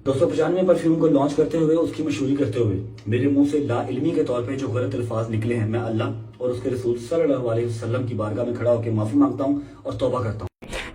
295 perfume को launch करते हुए उसकी मशहूरी करते हुए मेरे मुंह से ला इल्मी के तौर पे जो गलत अल्फाज निकले हैं, मैं अल्लाह और उसके रसूल सल्लल्लाहु अलैहि वसल्लम की बारगाह में खड़ा होकर माफ़ी मांगता हूँ और तौबा करता हूँ।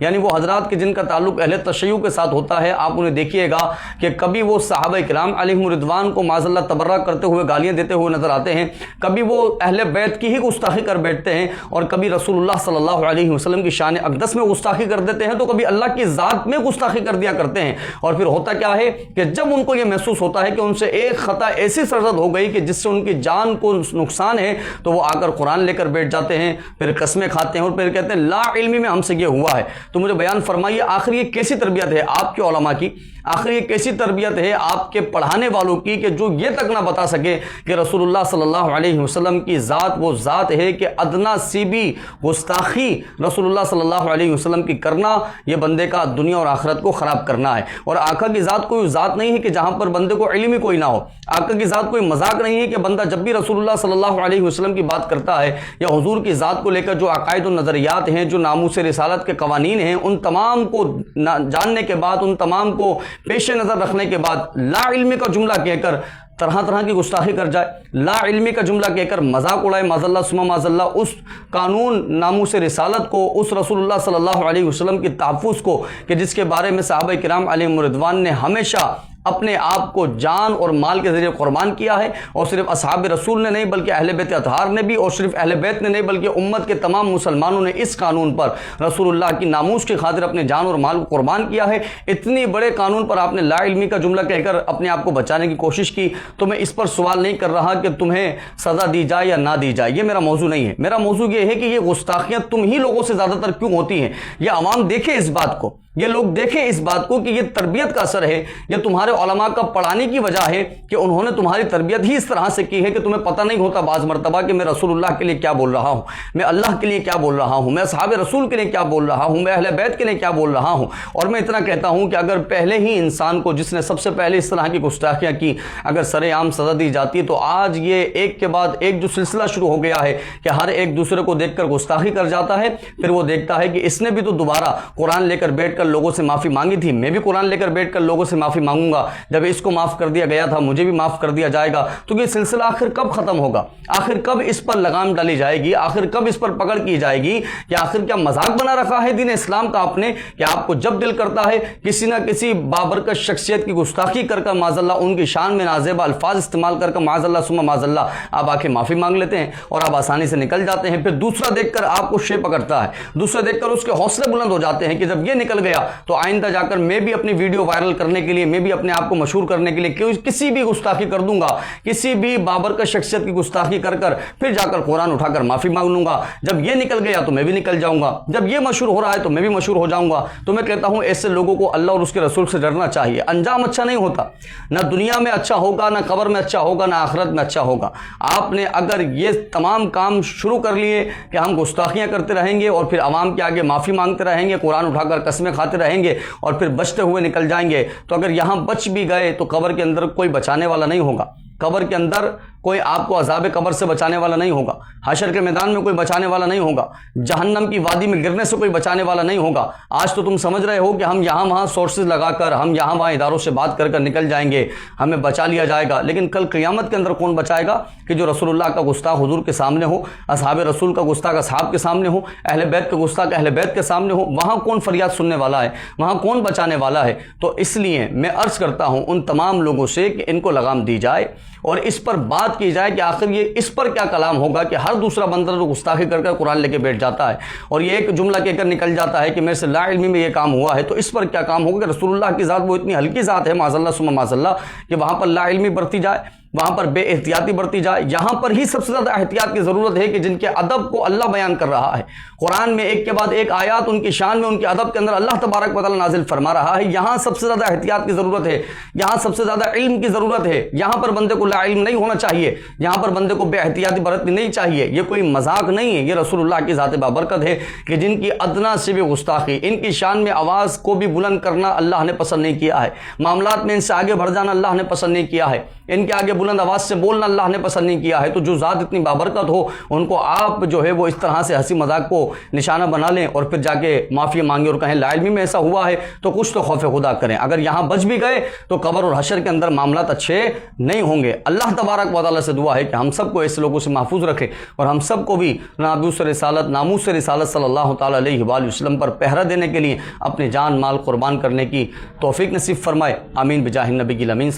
यानी वो हजरात के जिनका ताल्लुक अहले तशय्युअ के साथ होता है, आप उन्हें देखिएगा कि कभी वो सहाबा किराम अलैहिम रिदवान को माज़अल्लाह तबर्रा करते हुए गालियां देते हुए नजर आते हैं, कभी वो अहले बैत की ही गुस्ताखी कर बैठते हैं, और कभी रसूलुल्लाह सल्लल्लाहु अलैहि वसल्लम की शान अक़दस में गुस्ताखी कर देते हैं, तो कभी अल्लाह की ज़ात में गुस्ताखी कर दिया करते हैं। और फिर होता क्या है कि जब उनको ये महसूस होता है कि उनसे एक ख़ता ऐसी सरजद हो गई कि जिससे उनकी जान को नुकसान है, तो वो आकर कुरान लेकर बैठ जाते हैं, फिर कस्में खाते हैं और फिर कहते हैं ला इल्मी में हमसे ये हुआ है। तो मुझे बयान फरमाइए, आखिर ये कैसी तरबियत है आपके उलमा की, आखिर ये कैसी तरबियत है आपके पढ़ाने वालों की कि जो ये तक ना बता सके कि रसूलुल्लाह सल्लल्लाहु अलैहि वसल्लम की ज़ात वो ज़ात है कि अदना सी भी गुस्ताखी रसूलुल्लाह सल्लल्लाहु अलैहि वसल्लम की करना ये बंदे का दुनिया और आखिरत को ख़राब करना है। और आका की ज़ात कोई ज़ात नहीं है कि जहाँ पर बंदे को इल्म ही कोई ना हो। आका की ज़ात कोई मजाक नहीं है कि बंदा जब भी रसूलुल्लाह सल्लल्लाहु अलैहि वसल्लम की बात करता है या हुजूर की ज़ात को लेकर जो अकायद और नज़रियात हैं, जो नामूस रिसालत के कवानीन हैं, उन तमाम को जानने के बाद, उन तमाम को पेश नज़र रखने के बाद ला इल्मी का जुमला कहकर तरह तरह की गुस्ताखी कर जाए, ला इल्मी का जुमला कहकर मजाक उड़ाए, माज़अल्लाह सुम्मा माज़अल्लाह, उस कानून नामूस रिसालत को, उस रसूलुल्लाह सल्लल्लाहु अलैहि वसल्लम की तहफ़्फ़ुज़ को कि जिसके बारे में सहाबा किराम अलैहिम रिदवान ने हमेशा अपने आप को जान और माल के ज़रिए कुर्बान किया है। और सिर्फ असहाब रसूल ने नहीं बल्कि अहले बैत अतहार ने भी, और सिर्फ अहले बैत ने नहीं बल्कि उम्मत के तमाम मुसलमानों ने इस कानून पर रसूलुल्लाह की नामूस की खातिर अपने जान और माल को कुर्बान किया है। इतनी बड़े कानून पर आपने ला इल्मी का जुमला कहकर अपने आप को बचाने की कोशिश की। तो मैं इस पर सवाल नहीं कर रहा कि तुम्हें सज़ा दी जाए या ना दी जाए, ये मेरा मौजू नहीं है। मेरा मौजू ये है कि ये गुस्ताखियाँ तुम ही लोगों से ज़्यादातर क्यों होती हैं। ये अवाम देखे इस बात को, ये लोग देखें इस बात को कि ये तरबियत का असर है, ये तुम्हारे उलमा का पढ़ाने की वजह है कि उन्होंने तुम्हारी तरबियत ही इस तरह से की है कि तुम्हें पता नहीं होता बाज़ मरतबा कि मैं रसूलुल्लाह के लिए क्या बोल रहा हूँ, मैं अल्लाह के लिए क्या बोल रहा हूँ, मैं असहाब रसूल के लिए क्या बोल रहा हूँ, मैं अहले बैत के लिए क्या बोल रहा हूँ। और मैं इतना कहता हूँ कि अगर पहले ही इंसान को, जिसने सबसे पहले इस तरह की गुस्ताखियाँ की, अगर सरेआम सज़ा दी जाती है, तो आज ये एक के बाद एक जो सिलसिला शुरू हो गया है कि हर एक दूसरे को देखकर गुस्ताखी कर जाता है, फिर वो देखता है कि इसने भी तो दोबारा कुरान लेकर बैठकर लोगों से माफ़ी मांगी थी, मैं भी कुरान लेकर बैठकर लोगों से माफ़ी मांगूंगा, जब इसको माफ़ कर दिया गया था मुझे भी माफ़ कर दिया जाएगा। तो ये सिलसिला आखिर कब ख़त्म होगा, आखिर कब इस पर लगाम डाली जाएगी, आखिर कब इस पर पकड़ की जाएगी कि आखिर क्या मजाक बना रखा है दीन इस्लाम का आपने, कि आपको जब दिल करता है किसी ना किसी बाबरकत शख्सियत की गुस्ताखी कर कर माज़अल्लाह उनकी शान में नाज़ेबा अल्फाज इस्तेमाल कर माज़अल्लाह सुम्मा माज़अल्लाह आप आके माफ़ी मांग लेते हैं और आप आसानी से निकल जाते हैं। फिर दूसरा देखकर आपको शे पकड़ता है, दूसरा देखकर उसके हौसले बुलंद हो जाते हैं कि जब ये निकल गया तो आइंदा जाकर मैं भी अपनी वीडियो वायरल करने के लिए, मैं भी अपने आप को मशहूर करने के लिए किसी भी गुस्ताखी कर दूंगा, किसी भी बाबरकत शख्सियत की गुस्ताखी कर कर फिर जाकर कुरान उठाकर माफ़ी मांग लूंगा। जब ये निकल गया तो मैं भी निकल जाऊंगा, जब ये मशहूर हो रहा है तो मैं भी मशहूर हो जाऊंगा। तो मैं कहता हूं ऐसे लोगों को अल्लाह और उसके रसूल से डरना चाहिए। अंजाम अच्छा नहीं होता, ना दुनिया में अच्छा होगा, ना कब्र में अच्छा होगा, ना आखिरत में अच्छा होगा। आपने अगर ये तमाम काम शुरू कर लिए कि हम गुस्ताखियां करते रहेंगे और फिर आवाम के आगे माफ़ी मांगते रहेंगे, कुरान उठाकर कस्में खाते रहेंगे और फिर बचते हुए निकल जाएंगे, तो अगर यहां बच भी गए तो कब्र के अंदर कोई बचाने वाला नहीं होगा, कब्र के अंदर कोई आपको अज़ाब कब्र से बचाने वाला नहीं होगा, हशर के मैदान में कोई बचाने वाला नहीं होगा, जहन्नम की वादी में गिरने से कोई बचाने वाला नहीं होगा। आज तो तुम समझ रहे हो कि हम यहाँ वहाँ सोर्सेज लगाकर, हम यहाँ वहाँ इदारों से बात कर कर निकल जाएंगे, हमें बचा लिया जाएगा, लेकिन कल क़ियामत के अंदर कौन बचाएगा कि जो रसूलुल्लाह का गुस्ताख हुजूर के सामने हो, असहाब रसूल का गुस्ताख असहाब के सामने हो, अहले बैत का गुस्ताख अहले बैत के सामने हो, वहाँ कौन फरियाद सुनने वाला है, वहाँ कौन बचाने वाला है। तो इसलिए मैं अर्ज़ करता हूँ उन तमाम लोगों से कि इनको लगाम दी जाए और इस पर बात की जाए कि आखिर ये इस पर क्या कलाम होगा कि हर दूसरा बंदा जो गुस्ताखी कर कर कुरान लेके बैठ जाता है और ये एक जुमला कहकर निकल जाता है कि मेरे से ला इल्मी में ये काम हुआ है, तो इस पर क्या काम होगा कि रसूलुल्लाह की ज़ात वो इतनी हल्की ज़ात है माज़अल्लाह सुम्मा माज़अल्लाह कि वहाँ पर ला इल्मी बरती जाए, वहाँ पर बेएहतियाती बरती जाए। यहाँ पर ही सबसे ज़्यादा एहतियात की ज़रूरत है कि जिनके अदब को अल्लाह बयान कर रहा है, कुरान में एक के बाद एक आयात उनकी शान में, उनके अदब के अंदर अल्लाह तबारक व तआला नाजिल फरमा रहा है। यहाँ सबसे ज़्यादा एहतियात की ज़रूरत है, यहाँ सबसे ज़्यादा इल्म की ज़रूरत है। यहाँ पर बंदे को ला इल्म नहीं होना चाहिए, यहाँ पर बंदे को बेएहतियाती बरतनी नहीं चाहिए। ये कोई मजाक नहीं है, ये रसूलुल्लाह की ज़ात बाबरकत है कि जिनकी अदना से भी गुस्ताखी, इनकी शान में आवाज़ को भी बुलंद करना अल्लाह ने पसंद नहीं किया है, मामलात में इनसे आगे बढ़ जाना अल्लाह ने पसंद नहीं किया है, इनके आगे بلند آواز سے بولنا اللہ نے پسند نہیں کیا ہے. تو جو ذات اتنی بابرکت ہو ان کو آپ جو ہے وہ اس طرح سے ہنسی مذاق کو نشانہ بنا لیں اور پھر جا کے معافی مانگے اور کہیں لا علمی میں ایسا ہوا ہے, تو کچھ تو خوف خدا کریں. اگر یہاں بچ بھی گئے تو قبر اور حشر کے اندر معاملات اچھے نہیں ہوں گے. اللہ تبارک و تعالیٰ سے دعا ہے کہ ہم سب کو ایسے لوگوں سے محفوظ رکھے اور ہم سب کو بھی ناموس رسالت صلی اللہ تعالیٰ علیہ وآلہ وسلم پر پہرا دینے کے لیے اپنے جان مال قربان کرنے کی توفیق نصیب فرمائے. آمین بجاہ النبی الامین.